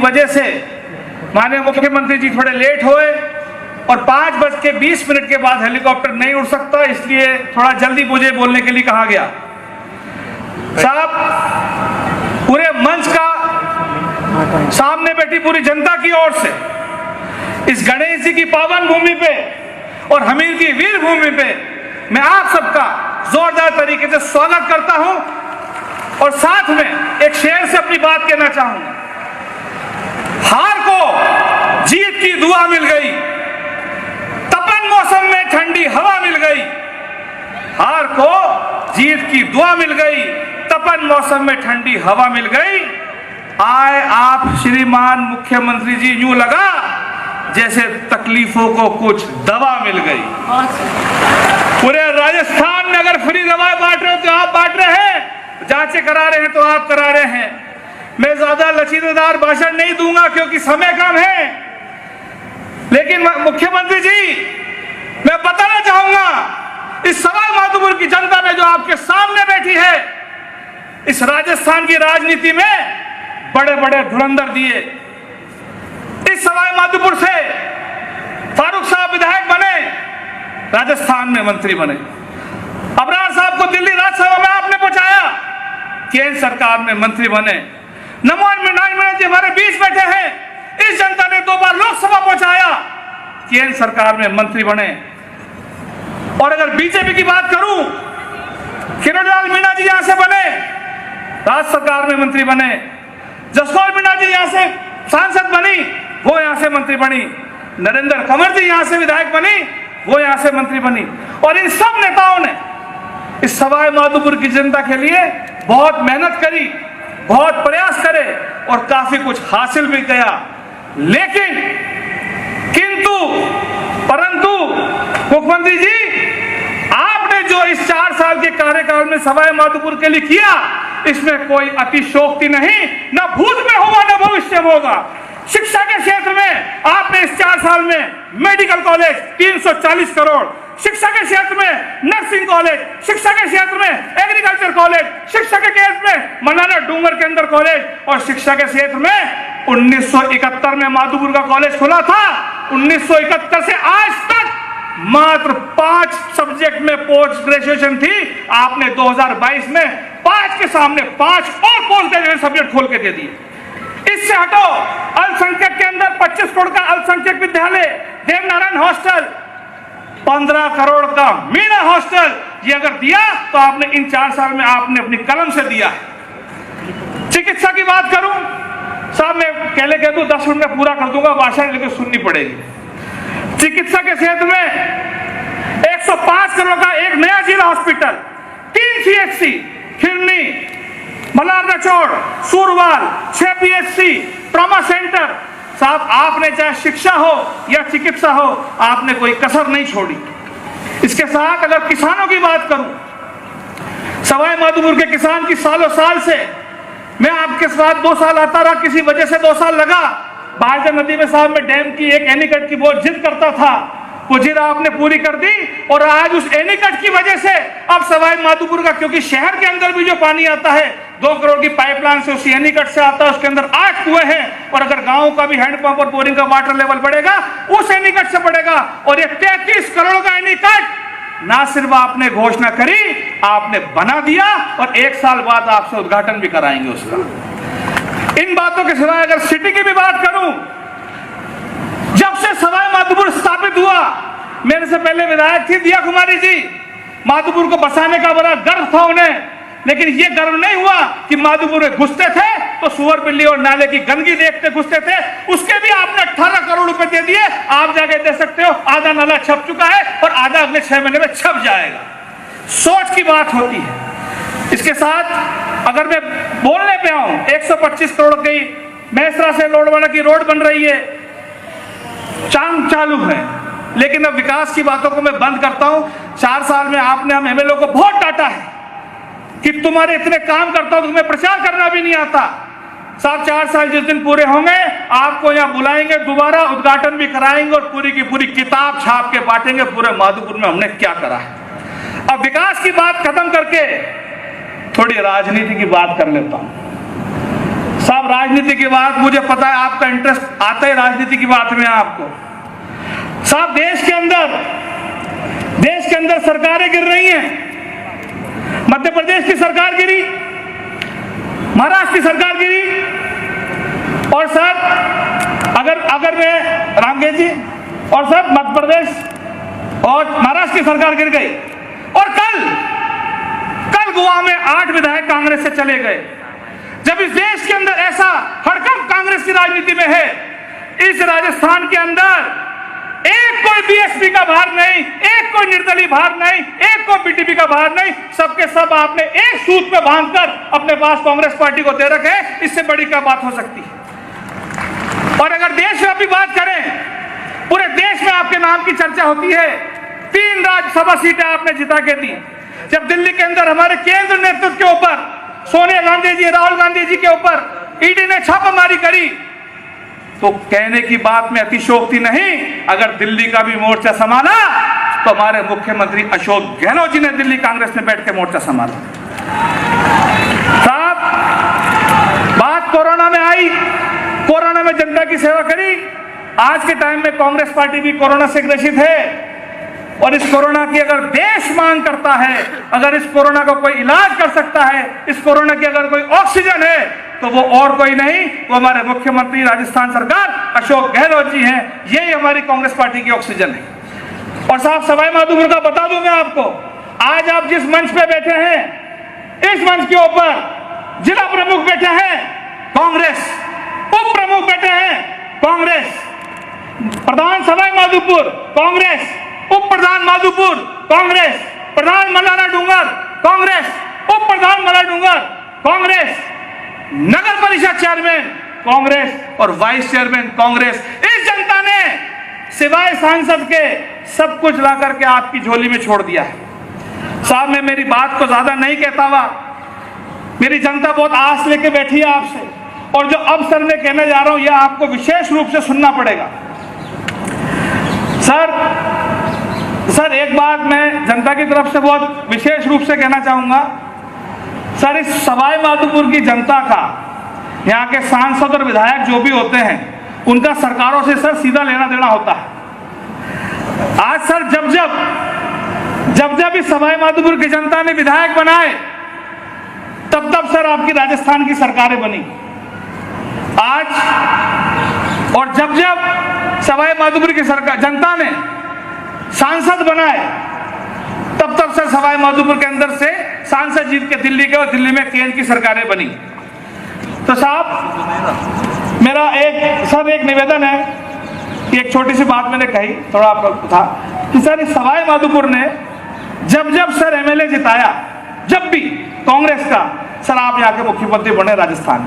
वजह से माननीय मुख्यमंत्री जी थोड़े लेट हुए और 5:20 के बाद हेलीकॉप्टर नहीं उड़ सकता, इसलिए थोड़ा जल्दी मुझे बोलने के लिए कहा गया। साहब, पूरे मंच का सामने बैठी पूरी जनता की ओर से इस गणेश जी की पावन भूमि पे और हमीर की वीर भूमि पे मैं आप सबका जोरदार तरीके से स्वागत करता हूं और साथ में एक शेर से अपनी बात कहना चाहूंगा। हार को जीत की दुआ मिल गई, तपन मौसम में ठंडी हवा मिल गई। हार को जीत की दुआ मिल गई, तपन मौसम में ठंडी हवा मिल गई। आए आप श्रीमान मुख्यमंत्री जी, यूं लगा जैसे तकलीफों को कुछ दवा मिल गई। पूरे राजस्थान में अगर फ्री दवा बांट रहे हो तो आप बांट रहे हैं, जांचें करा रहे हैं तो आप करा रहे हैं। मैं ज्यादा लचीलेदार भाषण नहीं दूंगा क्योंकि समय कम है, लेकिन मुख्यमंत्री जी मैं बताना चाहूंगा इस सवाई माधोपुर की जनता में जो आपके सामने बैठी है, इस राजस्थान की राजनीति में बड़े बड़े धुरंधर दिए। इस सवाई माधोपुर से फारूक साहब विधायक बने, राजस्थान में मंत्री बने। अबरार साहब को दिल्ली राज्यसभा में आपने पहुंचाया, केंद्र सरकार में मंत्री बने। नमोहन मीणा जी हमारे बीच बैठे हैं, इस जनता ने 2 बार लोकसभा पहुंचाया, केंद्र सरकार में मंत्री बने। और अगर बीजेपी की बात करूं, किरणलाल मीणा जी यहां से बने, राज्य सरकार में मंत्री बने। जसकौर मीणा जी यहां से सांसद बनी, वो यहां से मंत्री बनी। नरेंद्र कंवर जी यहां से विधायक बनी, वो यहां से मंत्री बनी। और इन सब नेताओं ने इस सवाई माधोपुर की जनता के लिए बहुत मेहनत करी, बहुत प्रयास करे और काफी कुछ हासिल भी किया। लेकिन किंतु परंतु मुख्यमंत्री जी, आपने जो इस 4 साल के कार्यकाल में सवाई माधोपुर के लिए किया, इसमें कोई अतिशोक्ति नहीं, न भूत में होगा न भविष्य में होगा। शिक्षा के क्षेत्र में आपने इस 4 साल में मेडिकल कॉलेज 340 करोड़, शिक्षा के क्षेत्र में नर्सिंग कॉलेज, शिक्षा के क्षेत्र में एग्रीकल्चर कॉलेज, शिक्षा के क्षेत्र में मनाना डूंगर के अंदर कॉलेज, और शिक्षा के क्षेत्र में 1971 में माधोपुर का कॉलेज खुला था। 1971 से आज तक मात्र 5 सब्जेक्ट में पोस्ट ग्रेजुएशन थी, आपने 2022 में 5 के सामने 5 और पोस्ट ग्रेजुएशन सब्जेक्ट खोल के दे दिए। इससे हटो, अल्पसंख्यक के अंदर 25 करोड़ का अल्पसंख्यक विद्यालय, देवनारायण हॉस्टल, 15 करोड़ का मीना हॉस्टल, ये अगर दिया तो आपने इन 4 साल में आपने अपनी कलम से दिया है। चिकित्सा की बात करूं साहब, मैं पहले कह दूं 10 मिनट में पूरा कर दूंगा भाषण, लेकिन सुननी पड़ेगी। चिकित्सा के क्षेत्र में 105 करोड़ का एक नया जिला hospital, 3 CHC, खिरनी, मलारनचौड़, Surwal, 6 PHC, trauma centre. साहब, आपने चाहे शिक्षा हो या चिकित्सा हो, आपने कोई कसर नहीं छोड़ी। इसके साथ अगर किसानों की बात करूं, सवाई माधोपुर के किसान की सालों साल से मैं आपके साथ 2 साल आता रहा, किसी वजह से 2 साल लगा। भारतीय नदी में साहब में डैम की एक एनीकट की बहुत जिद करता था, वो जिद आपने पूरी कर दी और आज उस एनीकट की वजह से अब सवाई माधोपुर का, क्योंकि शहर के अंदर भी जो पानी आता है 2 करोड़ की पाइपलाइन से उसी एनीकट से आता है, उसके अंदर 8 कुएं हैं, और अगर गांव का भी हैंडपंप और बोरिंग का वाटर लेवल बढ़ेगा उस एनीकट से बढ़ेगा। और ये 33 करोड़ का एनीकट ना सिर्फ आपने घोषणा करी, आपने बना दिया और 1 साल बाद आपसे उद्घाटन भी कराएंगे उसका। इन बातों के सिवाय अगर सिटी की भी बात करूं, जब से सवाई माधोपुर स्थापित हुआ, मेरे से पहले विधायक थी दिया कुमारी जी, माधोपुर को बसाने का बड़ा गर्व था उन्हें, लेकिन ये गर्व नहीं हुआ कि माधोपुर में घुसते थे तो सुअर बिल्ली और नाले की गंदगी देखते घुसते थे। उसके भी आपने 18 करोड़ रुपए दे दिए, आप जाके दे सकते हो। आधा नाला छप चुका है और आधा अगले 6 महीने में छप जाएगा। सोच की बात होती है। इसके साथ अगर मैं बोलने पे आऊं, 125 करोड़ की मैसरा से लोडवाड़ा की रोड बन रही है, काम चालू है, लेकिन अब विकास की बातों को मैं बंद करता हूं। 4 साल में आपने हम MLA को बहुत डांटा है कि तुम्हारे इतने काम करता हूं तो तुम्हें प्रचार करना भी नहीं आता। साहब, 4 साल जिस दिन पूरे होंगे आपको यहाँ बुलाएंगे, दोबारा उद्घाटन भी कराएंगे और पूरी की पूरी किताब छाप के बांटेंगे पूरे माधोपुर में हमने क्या करा है। अब विकास की बात खत्म करके थोड़ी राजनीति की बात कर लेता हूं। साहब राजनीति की बात, मुझे पता है आपका इंटरेस्ट आता है राजनीति की बात में आपको। साहब देश के अंदर सरकारें गिर रही हैं। मध्य प्रदेश की सरकार गिरी, महाराष्ट्र की सरकार गिरी, और सर अगर मैं रामगे जी, और सर मध्य प्रदेश और महाराष्ट्र की सरकार गिर गई, और कल गोवा में 8 विधायक कांग्रेस से चले गए। जब इस देश के अंदर ऐसा हड़कंप कांग्रेस की राजनीति में है, इस राजस्थान के अंदर एक कोई बीएसपी का बाहर नहीं, एक कोई निर्दलीय बाहर नहीं, एक कोई बीटीपी का बाहर नहीं, सबके सब आपने एक सूत में बांधकर अपने पास कांग्रेस पार्टी को दे रखे। इससे बड़ी क्या बात हो सकती है? और अगर देशव्यापी बात करें, पूरे देश में आपके नाम की चर्चा होती है। 3 राज्यसभा सीटें आपने जिता के दी। जब दिल्ली के अंदर हमारे केंद्र नेतृत्व के ऊपर, सोनिया गांधी जी, राहुल गांधी जी के ऊपर ईडी ने छापामारी करी, तो कहने की बात में अतिशयोक्ति नहीं, अगर दिल्ली का भी मोर्चा संभाला तो हमारे मुख्यमंत्री अशोक गहलोत जी ने दिल्ली कांग्रेस में बैठ के मोर्चा संभाला। साहब बात कोरोना में आई, कोरोना में जनता की सेवा करी। आज के टाइम में कांग्रेस पार्टी भी कोरोना से ग्रसित है, और इस कोरोना की अगर देश मांग करता है, अगर इस कोरोना का कोई इलाज कर सकता है, इस कोरोना की अगर कोई ऑक्सीजन है, तो वो और कोई नहीं, वो हमारे मुख्यमंत्री राजस्थान सरकार अशोक गहलोत जी हैं। यही हमारी कांग्रेस पार्टी की ऑक्सीजन है। और साहब सवाई माधोपुर का बता दूं मैं आपको, आज आप जिस मंच पे बैठे हैं, इस मंच के ऊपर जिला प्रमुख बैठे हैं कांग्रेस, उप प्रमुख बैठे हैं कांग्रेस, प्रधान सवाई माधोपुर कांग्रेस, उप प्रधान माधोपुर कांग्रेस, प्रधान मलाना डूंगर कांग्रेस, उप प्रधान मलाना डूंगर कांग्रेस, नगर परिषद चेयरमैन कांग्रेस और वाइस चेयरमैन कांग्रेस। इस जनता ने सिवाय सांसद के सब कुछ ला करके आपकी झोली में छोड़ दिया है। साहब मैं मेरी बात को ज्यादा नहीं कहता हुआ, मेरी जनता बहुत आस लेके बैठी है आपसे, और जो अब सर मैं कहने जा रहा हूं यह आपको विशेष रूप से सुनना पड़ेगा। सर एक बात मैं जनता की तरफ से बहुत विशेष रूप से कहना चाहूंगा। सर इस सवाई माधोपुर की जनता का, यहाँ के सांसद और विधायक जो भी होते हैं, उनका सरकारों से सर सीधा लेना देना होता है। आज सर जब इस सवाई माधोपुर की जनता ने विधायक बनाए, तब सर आपकी राजस्थान की सरकारें बनी। आज और जब सवाई माधोपुर की सरकार जनता ने सांसद बनाए, तब सर सवाई माधोपुर के अंदर से सांसद जीत के दिल्ली के, और दिल्ली में केंद्र की सरकारें बनी। तो साहब मेरा एक निवेदन है कि एक छोटी सी बात मैंने कही, थोड़ा आपको था कि सर इस सवाई माधोपुर ने जब सर एमएलए जिताया, जब भी कांग्रेस का, सर आप यहाँ के मुख्यमंत्री बने राजस्थान,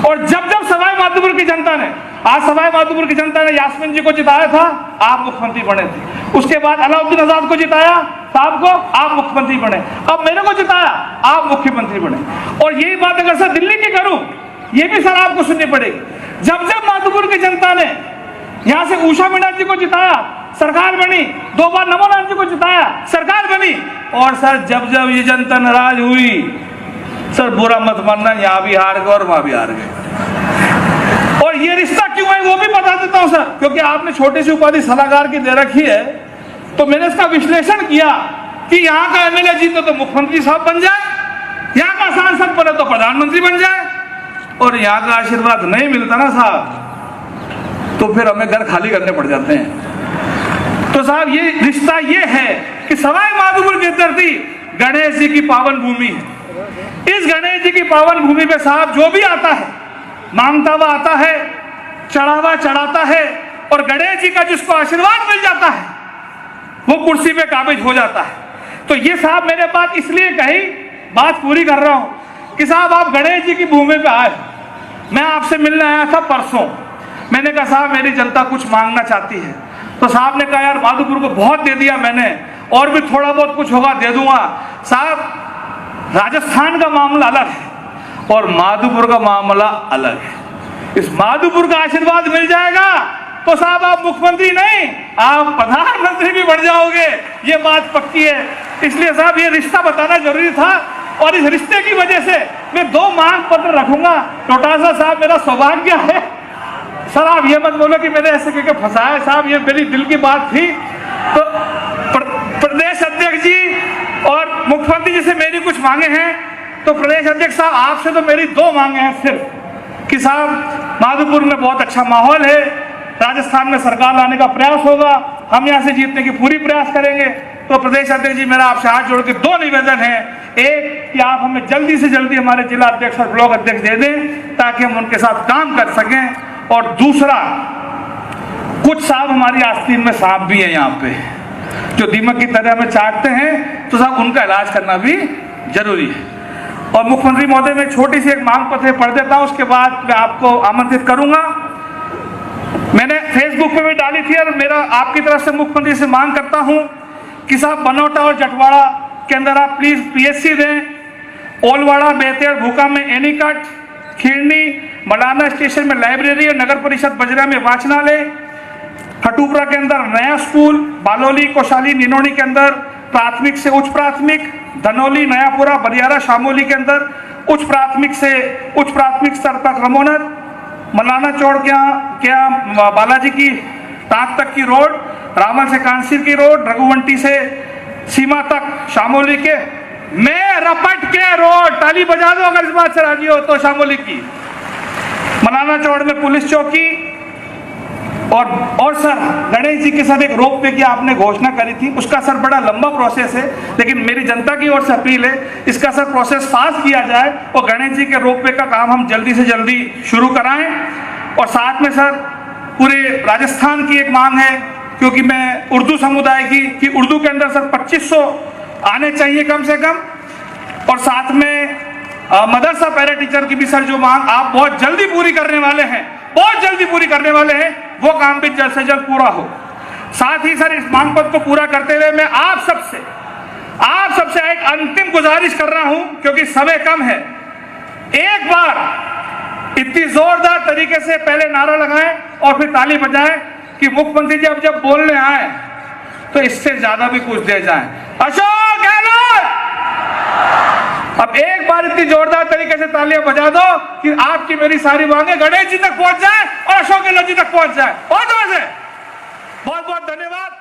और जब सवाई माधोपुर की जनता ने, आज सवाई माधोपुर की जनता ने यास्मीन जी को जिताया था, आप मुख्यमंत्री बने थे। उसके बाद अलाउद्दीन आजाद को जिताया, साहब को, आप मुख्यमंत्री बने। अब मेरे को जिताया, आप मुख्यमंत्री बने। और यही बात अगर सर दिल्ली की करूं, ये भी सर आपको सुननी पड़ेगी। जब माधोपुर की जनता ने यहाँ से उषा मीणा जी को जिताया, सरकार बनी। 2 बार नमो नारायण जी को जिताया, सरकार बनी। और सर जब ये जनता नाराज हुई, सर बुरा मत मानना, यहाँ भी हार गए और वहां भी हार गए। और ये रिश्ता क्यों है वो भी बता देता हूं सर, क्योंकि आपने छोटी सी उपाधि सलाहकार की दे रखी है, तो मैंने इसका विश्लेषण किया कि यहाँ का एमएलए जीते तो मुख्यमंत्री साहब बन जाए, यहाँ का सांसद बने तो प्रधानमंत्री बन जाए, और यहाँ का आशीर्वाद नहीं मिलता ना साहब, तो फिर हमें घर खाली करने पड़ जाते हैं। तो साहब ये रिश्ता ये है कि सवाई माधोपुर की धरती गणेश जी की पावन भूमि है। इस गणेश जी की पावन भूमि पे साहब जो भी आता है, मांगता हुआ आता है, चढ़ावा चढ़ाता है, और गणेश जी का जिसको आशीर्वाद मिल जाता है वो कुर्सी पे काबिज हो जाता है। तो ये साहब मैंने बात इसलिए कही, बात पूरी कर रहा हूं कि साहब आप गणेश जी की भूमि पे आए, मैं आपसे मिलने आया था परसों। मैंने कहा साहब मेरी जनता कुछ मांगना चाहती है, तो साहब ने कहा यार माधोपुर को बहुत दे दिया मैंने, और भी थोड़ा बहुत कुछ होगा दे दूंगा। साहब राजस्थान का मामला अलग है और माधोपुर का मामला अलग है। इस माधोपुर का आशीर्वाद मिल जाएगा तो साहब आप मुख्यमंत्री नहीं, आप प्रधानमंत्री भी बन जाओगे, ये बात पक्की है। इसलिए साहब ये रिश्ता बताना जरूरी था और इस रिश्ते की वजह से मैं 2 मांग पत्र रखूंगा। डोटासरा साहब, मेरा सौभाग्य है सर, आप ये मत बोलो कि मैंने ऐसे करके फंसाया साहब, ये मेरी दिल की बात थी। तो प्रदेश अध्यक्ष जी और मुख्यमंत्री जी से मेरी कुछ मांगे हैं। तो प्रदेश अध्यक्ष साहब, आपसे तो मेरी 2 मांगे हैं सिर्फ कि साहब माधोपुर में बहुत अच्छा माहौल है, राजस्थान में सरकार लाने का प्रयास होगा, हम यहाँ से जीतने की पूरी प्रयास करेंगे। तो प्रदेश अध्यक्ष जी, मेरा आपसे हाथ जोड़ के 2 निवेदन है। एक कि आप हमें जल्दी से जल्दी हमारे जिला अध्यक्ष और ब्लॉक अध्यक्ष दे दें ताकि हम उनके साथ काम कर सकें। और दूसरा, कुछ साहब हमारी आस्तीन में सांप भी है यहाँ पे जो दीमक की तरह हमें चाटते हैं, तो साहब उनका इलाज करना भी जरूरी है। और मुख्यमंत्री महोदय, मैं छोटी सी एक मांग पत्र पढ़ देता हूँ, उसके बाद मैं आपको आमंत्रित करूंगा। मैंने फेसबुक पे भी डाली थी और मेरा आपकी तरफ से मुख्यमंत्री से मांग करता हूं कि साहब बनोटा और जटवाड़ा के अंदर आप प्लीज पीएचसी दें। ओलवाड़ा, बेतेड़, भूका में एनीकट, खीरनी, मलाना स्टेशन में लाइब्रेरी और नगर परिषद बजरा में वाचनालय, खटूपरा के अंदर नया स्कूल, बालोली, कोशाली, निनोनी के अंदर प्राथमिक से उच्च प्राथमिक, धनौली, नयापुरा, बरियारा, शामोली के अंदर उच्च प्राथमिक से उच्च प्राथमिक स्तर तक क्रमोन्नत, मलाना चौड़ क्या बालाजी की टाक तक की रोड, रावल से कांसीर की रोड, रघुवंटी से सीमा तक शामोली के, मैं रपट के रोड, ताली बजा दो अगर इस बात से राजी हो तो, शामोली की, मलाना चौड़ में पुलिस चौकी। और सर, गणेश जी के साथ एक रोप वे की आपने घोषणा करी थी, उसका सर बड़ा लंबा प्रोसेस है, लेकिन मेरी जनता की ओर से अपील है इसका सर प्रोसेस फास्ट किया जाए और गणेश जी के रोप वे का काम हम जल्दी से जल्दी शुरू कराएं। और साथ में सर, पूरे राजस्थान की एक मांग है, क्योंकि मैं उर्दू समुदाय की कि उर्दू के अंदर सर 2500 आने चाहिए कम से कम। और साथ में मदरसा पैरा टीचर की भी सर जो मांग आप बहुत जल्दी पूरी करने वाले हैं, बहुत जल्दी पूरी करने वाले हैं, वो काम भी जल्द से जल्द पूरा हो। साथ ही सर, इस मांग पत्र को पूरा करते हुए मैं आप सबसे एक अंतिम गुजारिश कर रहा हूं, क्योंकि समय कम है। एक बार इतनी जोरदार तरीके से पहले नारा लगाएं और फिर ताली बजाएं कि मुख्यमंत्री जी अब जब बोलने आए तो इससे ज्यादा भी कुछ दे जाएं। अशोक गहलोत, अब एक बार इतनी जोरदार तरीके से तालियां बजा दो कि आपकी मेरी सारी मांगे गणेश जी तक पहुंच जाए और अशोक गहलोत जी तक पहुंच जाए। बहुत बहुत धन्यवाद।